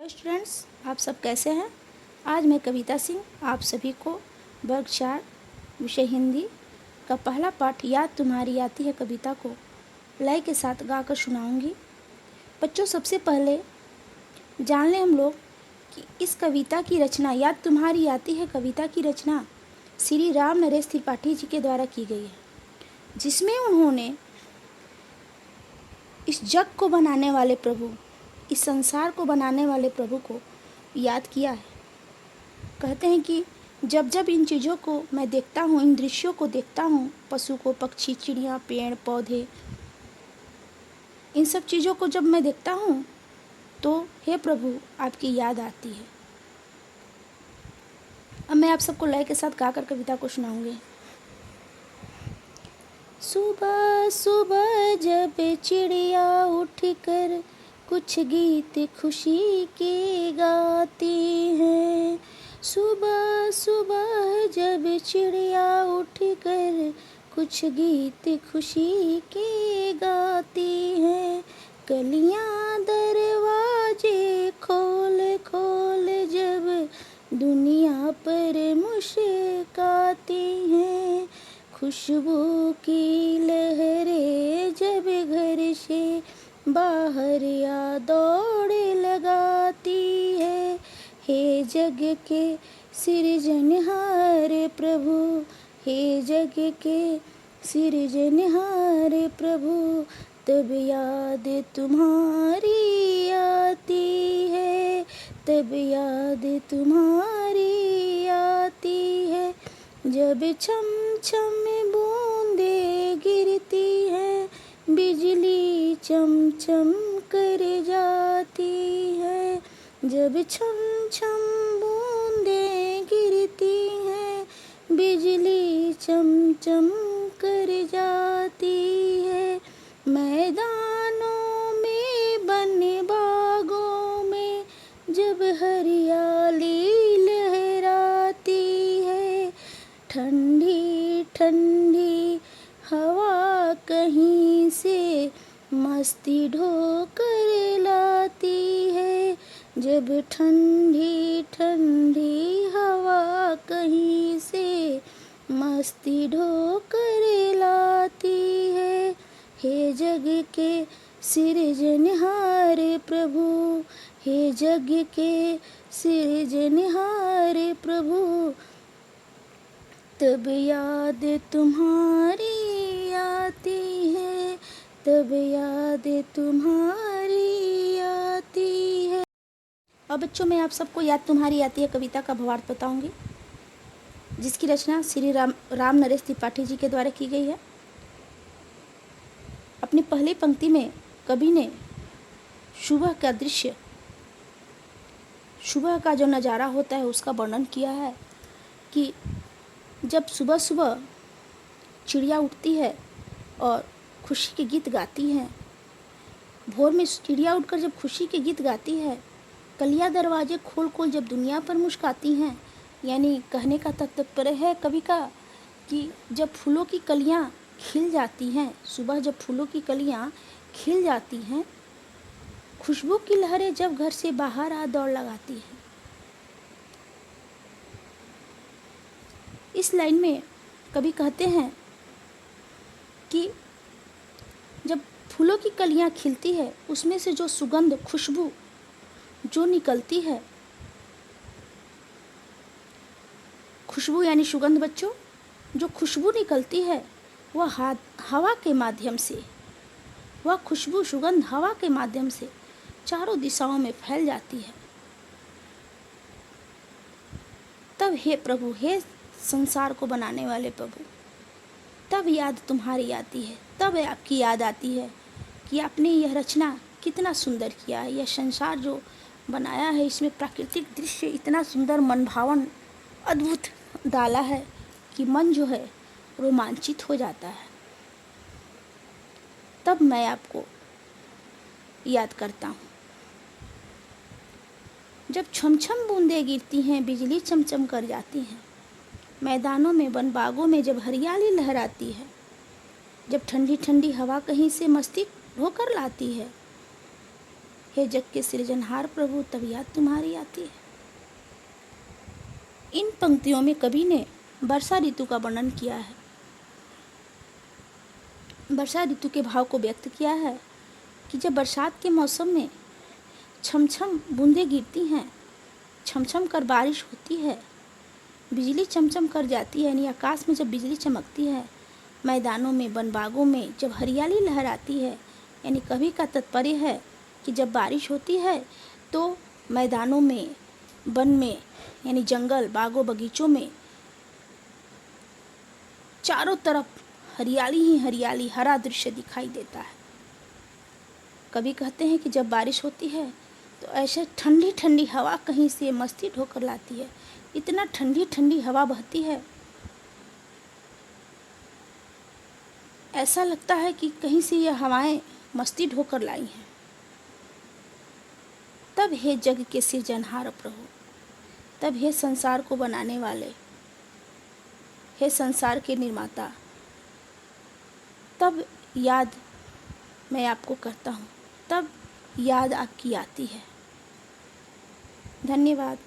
Students, आप सब कैसे हैं। आज मैं कविता सिंह आप सभी को वर्ग 4 विषय हिंदी का पहला पाठ याद तुम्हारी आती है कविता को लय के साथ गाकर सुनाऊंगी। बच्चों, सबसे पहले जान लें हम लोग कि इस कविता की रचना याद तुम्हारी आती है कविता की रचना श्री राम नरेश त्रिपाठी जी के द्वारा की गई है, जिसमें उन्होंने इस जग को बनाने वाले प्रभु, इस संसार को बनाने वाले प्रभु को याद किया है। कहते हैं कि जब जब इन चीज़ों को मैं देखता हूँ, इन दृश्यों को देखता हूँ, पशु को, पक्षी, चिड़िया, पेड़ पौधे, इन सब चीज़ों को जब मैं देखता हूँ तो हे प्रभु आपकी याद आती है। अब मैं आप सबको लय के साथ गाकर कविता को सुनाऊंगी। सुबह सुबह जब चिड़िया उठकर कुछ गीत खुशी के गाती हैं, सुबह सुबह जब चिड़िया उठकर कुछ गीत खुशी के गाती हैं, कलियां दरवाजे खोल खोल जब दुनिया पर मुस्काती हैं, खुशबू की लहरें जब घर से बाहर या दौड़ लगाती है, हे जग के सृजनहार प्रभु, हे जग के सृजनहार प्रभु, तब याद तुम्हारी आती है, तब याद तुम्हारी आती है, जब छम छम बूंदे गिरती है, बिजली चम चम कर जाती है, जब छम छम बूंदे गिरती है, बिजली चम चम कर जाती है, मैदानों में बन बागों में जब हरियाली लहराती है, ठंडी ठंडी हवा कहीं से मस्ती ढोकर लाती है, जब ठंडी ठंडी हवा कहीं से मस्ती ढोकर लाती है, हे जग के सृजनहार प्रभु, हे जग के सृजनहार प्रभु, तब याद तुम्हारी आती है, तब याद तुम्हारी आती है। अब बच्चों, मैं आप सबको याद तुम्हारी आती है कविता का भावार्थ बताऊंगी, जिसकी रचना श्री राम नरेश त्रिपाठी जी के द्वारा की गई है। अपनी पहली पंक्ति में कवि ने सुबह का दृश्य, सुबह का जो नज़ारा होता है उसका वर्णन किया है कि जब सुबह सुबह चिड़िया उठती है और खुशी के गीत गाती हैं, भोर में चिड़िया उठकर जब खुशी के गीत गाती है, कलियां दरवाजे खोल खोल जब दुनिया पर मुस्काती हैं, यानी कहने का तात्पर्य है कवि का कि जब फूलों की कलियां खिल जाती हैं, सुबह जब फूलों की कलियां खिल जाती हैं, खुशबू की लहरें जब घर से बाहर आ दौड़ लगाती हैं। इस लाइन में कवि कहते हैं कि जब फूलों की कलियां खिलती है, उसमें से जो सुगंध, खुशबू जो निकलती है, खुशबू यानी सुगंध बच्चों, जो खुशबू निकलती है वह हवा के माध्यम से, वह खुशबू सुगंध हवा के माध्यम से चारों दिशाओं में फैल जाती है। तब हे प्रभु, हे संसार को बनाने वाले प्रभु, तब याद तुम्हारी आती है, तब आपकी याद आती है कि आपने यह रचना कितना सुंदर किया है, यह संसार जो बनाया है, इसमें प्राकृतिक दृश्य इतना सुंदर, मनभावन, अद्भुत डाला है कि मन जो है रोमांचित हो जाता है। तब मैं आपको याद करता हूँ। जब छम छम बूंदें गिरती हैं, बिजली चमचम कर जाती हैं, मैदानों में, वन बागों में जब हरियाली लहराती है, जब ठंडी ठंडी हवा कहीं से मस्ती ढोकर लाती है, हे जग के सृजनहार प्रभु, तब याद तुम्हारी आती है। इन पंक्तियों में कवि ने वर्षा ऋतु का वर्णन किया है। वर्षा ऋतु के भाव को व्यक्त किया है कि जब बरसात के मौसम में छमछम बूंदें गिरती हैं, छमछम कर बारिश होती है, बिजली चमचम कर जाती है, यानी आकाश में जब बिजली चमकती है, मैदानों में, वन बागों में जब हरियाली लहराती है, यानी कवि का तात्पर्य है कि जब बारिश होती है तो मैदानों में, वन में, यानी जंगल, बागों, बगीचों में चारों तरफ हरियाली ही हरियाली, हरा दृश्य दिखाई देता है। कवि कहते हैं कि जब बारिश होती है तो ऐसे ठंडी ठंडी हवा कहीं से मस्ती ढोकर लाती है। इतना ठंडी ठंडी हवा बहती है, ऐसा लगता है कि कहीं से यह हवाएं मस्ती ढोकर लाई हैं। तब हे जग के सृजनहार प्रभु, तब हे संसार को बनाने वाले, हे संसार के निर्माता, तब याद मैं आपको करता हूँ, तब याद आपकी आती है। धन्यवाद।